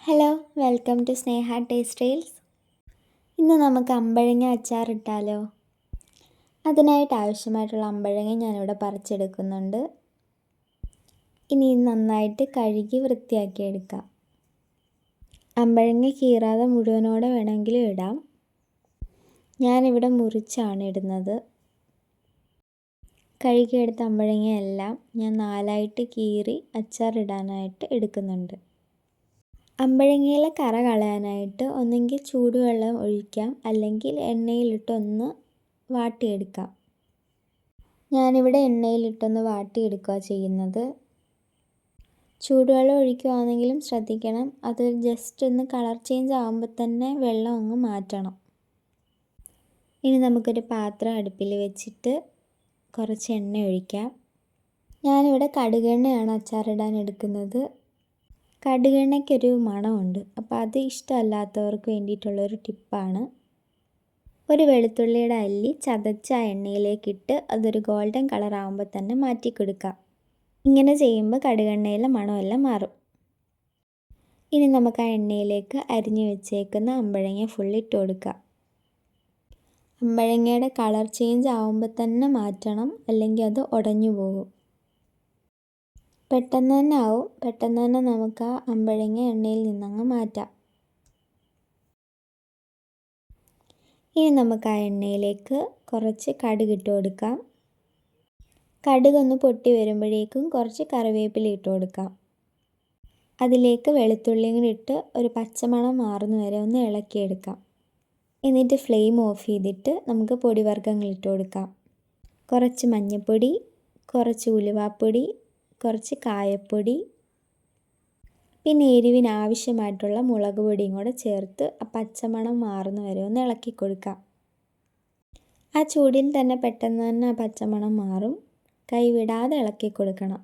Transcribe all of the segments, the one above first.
Hello, welcome to Sneha taste reels. ഇന്ന് നമുക്ക് അമ്പഴങ്ങ അച്ചാറിട്ടാലോ? അതിനായിട്ട് ആവശ്യമായിട്ടുള്ള അമ്പഴങ്ങ ഞാനിവിടെ പറിച്ചെടുക്കുന്നുണ്ട്. ഇനി നന്നായിട്ട് കഴുകി വൃത്തിയാക്കി എടുക്കാം. അമ്പഴങ്ങ കീറാതെ മുഴുവനോടെ വേണമെങ്കിലും ഇടാം. ഞാനിവിടെ മുറിച്ചാണ് ഇടുന്നത്. കഴുകിയെടുത്ത അമ്പഴങ്ങയെല്ലാം ഞാൻ 4ആയിട്ട് കീറി അച്ചാറിടാനായിട്ട് എടുക്കുന്നുണ്ട്. അമ്പഴങ്ങയിലെ കറ കളയാനായിട്ട് ഒന്നെങ്കിൽ ചൂടുവെള്ളം ഒഴിക്കാം, അല്ലെങ്കിൽ എണ്ണയിലിട്ടൊന്ന് വാട്ടിയെടുക്കാം. ഞാനിവിടെ എണ്ണയിലിട്ടൊന്ന് വാട്ടിയെടുക്കുക ചെയ്യുന്നത്. ചൂടുവെള്ളം ഒഴിക്കുകയാണെങ്കിലും ശ്രദ്ധിക്കണം, അത് ജസ്റ്റ് ഒന്ന് കളർ ചേഞ്ച് ആകുമ്പോൾ തന്നെ വെള്ളം അങ്ങ് മാറ്റണം. ഇനി നമുക്കൊരു പാത്രം അടുപ്പിൽ വെച്ചിട്ട് കുറച്ച് എണ്ണ ഒഴിക്കാം. ഞാനിവിടെ കടുകെണ്ണയാണ് അച്ചാറിടാൻ എടുക്കുന്നത്. കടുകെണ്ണയ്ക്കൊരു മണമുണ്ട്, അപ്പോൾ അത് ഇഷ്ടമല്ലാത്തവർക്ക് വേണ്ടിയിട്ടുള്ളൊരു ടിപ്പാണ്. ഒരു വെളുത്തുള്ളിയുടെ അല്ലി ചതച്ച എണ്ണയിലേക്കിട്ട് അതൊരു ഗോൾഡൻ കളർ ആകുമ്പോൾ തന്നെ മാറ്റി കൊടുക്കാം. ഇങ്ങനെ ചെയ്യുമ്പോൾ കടുകെണ്ണയിലെ മണമെല്ലാം മാറും. ഇനി നമുക്ക് ആ എണ്ണയിലേക്ക് അരിഞ്ഞു വെച്ചേക്കുന്ന അമ്പഴങ്ങ ഫുള്ളിട്ട് കൊടുക്കാം. അമ്പഴങ്ങയുടെ കളർ ചേഞ്ച് ആകുമ്പോൾ തന്നെ മാറ്റണം, അല്ലെങ്കിൽ അത് ഉടഞ്ഞു പോകും. പെട്ടെന്ന് തന്നെ നമുക്ക് ആ അമ്പഴങ്ങ എണ്ണയിൽ നിന്നങ്ങ് മാറ്റാം. ഇനി നമുക്ക് ആ എണ്ണയിലേക്ക് കുറച്ച് കടുക് ഇട്ട് കൊടുക്കാം. കടുകൊന്ന് പൊട്ടി വരുമ്പോഴേക്കും കുറച്ച് കറിവേപ്പില ഇട്ട് കൊടുക്കാം. അതിലേക്ക് വെളുത്തുള്ളിയും കൂടി ഇട്ട് ഒരു പച്ചമണം മാറുന്ന വരെ ഒന്ന് ഇളക്കിയെടുക്കാം. എന്നിട്ട് ഫ്ലെയിം ഓഫ് ചെയ്തിട്ട് നമുക്ക് പൊടിവർഗ്ഗങ്ങൾ ഇട്ട് കൊടുക്കാം. കുറച്ച് മഞ്ഞൾപ്പൊടി, കുറച്ച് ഉലുവാപ്പൊടി, കുറച്ച് കായപ്പൊടി, പിന്നെ എരിവിന് ആവശ്യമായിട്ടുള്ള മുളക് പൊടിയും കൂടെ ചേർത്ത് ആ പച്ചമണം മാറുന്ന വരെ ഒന്ന് ഇളക്കി കൊടുക്കാം. ആ ചൂടിൽ തന്നെ പെട്ടെന്ന് തന്നെ ആ പച്ചമണം മാറും. കൈ വിടാതെ ഇളക്കി കൊടുക്കണം.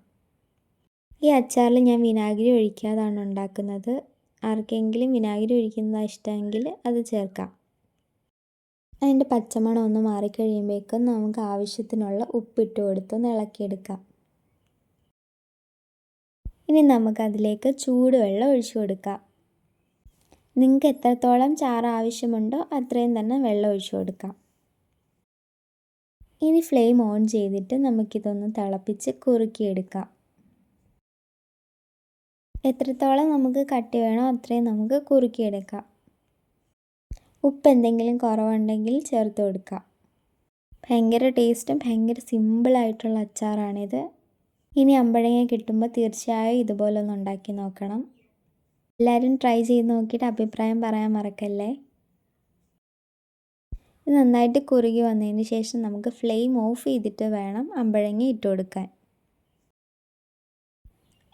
ഈ അച്ചാറിൽ ഞാൻ വിനാഗിരി ഒഴിക്കാതാണ് ഉണ്ടാക്കുന്നത്. ആർക്കെങ്കിലും വിനാഗിരി ഒഴിക്കുന്നതാണ് ഇഷ്ടമെങ്കിൽ അത് ചേർക്കാം. അതിൻ്റെ പച്ചമണം ഒന്ന് മാറിക്കഴിയുമ്പോഴേക്കും നമുക്ക് ആവശ്യത്തിനുള്ള ഉപ്പിട്ട് കൊടുത്തൊന്ന് ഇളക്കിയെടുക്കാം. ഇനി നമുക്കതിലേക്ക് ചൂടുവെള്ളം ഒഴിച്ചു കൊടുക്കാം. നിങ്ങൾക്ക് എത്രത്തോളം ചാറ് ആവശ്യമുണ്ടോ അത്രയും തന്നെ വെള്ളം ഒഴിച്ചു കൊടുക്കാം. ഇനി ഫ്ലെയിം ഓൺ ചെയ്തിട്ട് നമുക്കിതൊന്ന് തിളപ്പിച്ച് കുറുക്കിയെടുക്കാം. എത്രത്തോളം നമുക്ക് കട്ടി വേണോ അത്രയും നമുക്ക് കുറുക്കിയെടുക്കാം. ഉപ്പ് എന്തെങ്കിലും കുറവുണ്ടെങ്കിൽ ചേർത്ത് കൊടുക്കാം. ഭയങ്കര ടേസ്റ്റും ഭയങ്കര സിമ്പിളായിട്ടുള്ള അച്ചാറാണിത്. ഇനി അമ്പഴങ്ങ കിട്ടുമ്പോൾ തീർച്ചയായും ഇതുപോലൊന്ന് ഉണ്ടാക്കി നോക്കണം. എല്ലാവരും ട്രൈ ചെയ്ത് നോക്കിയിട്ട് അഭിപ്രായം പറയാൻ മറക്കല്ലേ. ഇത് നന്നായിട്ട് കുറുകി വന്നതിന് ശേഷം നമുക്ക് ഫ്ലെയിം ഓഫ് ചെയ്തിട്ട് വേണം അമ്പഴങ്ങ ഇട്ട് കൊടുക്കാൻ.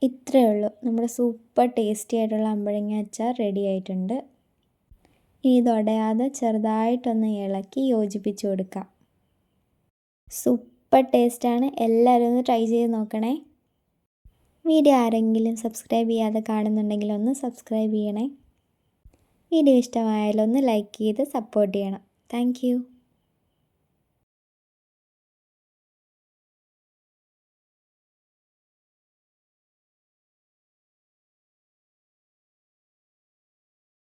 ഇത്രയേ ഉള്ളൂ, നമ്മുടെ സൂപ്പർ ടേസ്റ്റി ആയിട്ടുള്ള അമ്പഴങ്ങ അച്ചാർ റെഡി ആയിട്ടുണ്ട്. ഇനി ഇത് ഉടയാതെ ചെറുതായിട്ടൊന്ന് ഇളക്കി യോജിപ്പിച്ച് കൊടുക്കാം. സൂപ്പർ ടേസ്റ്റാണ്, എല്ലാവരും ഒന്ന് ട്രൈ ചെയ്ത് നോക്കണേ. വീഡിയോ ആരെങ്കിലും സബ്സ്ക്രൈബ് ചെയ്യാതെ കാണുന്നുണ്ടെങ്കിൽ ഒന്ന് സബ്സ്ക്രൈബ് ചെയ്യണേ. വീഡിയോ ഇഷ്ടമായാലൊന്ന് ലൈക്ക് ചെയ്ത് സപ്പോർട്ട് ചെയ്യണം. Thank you.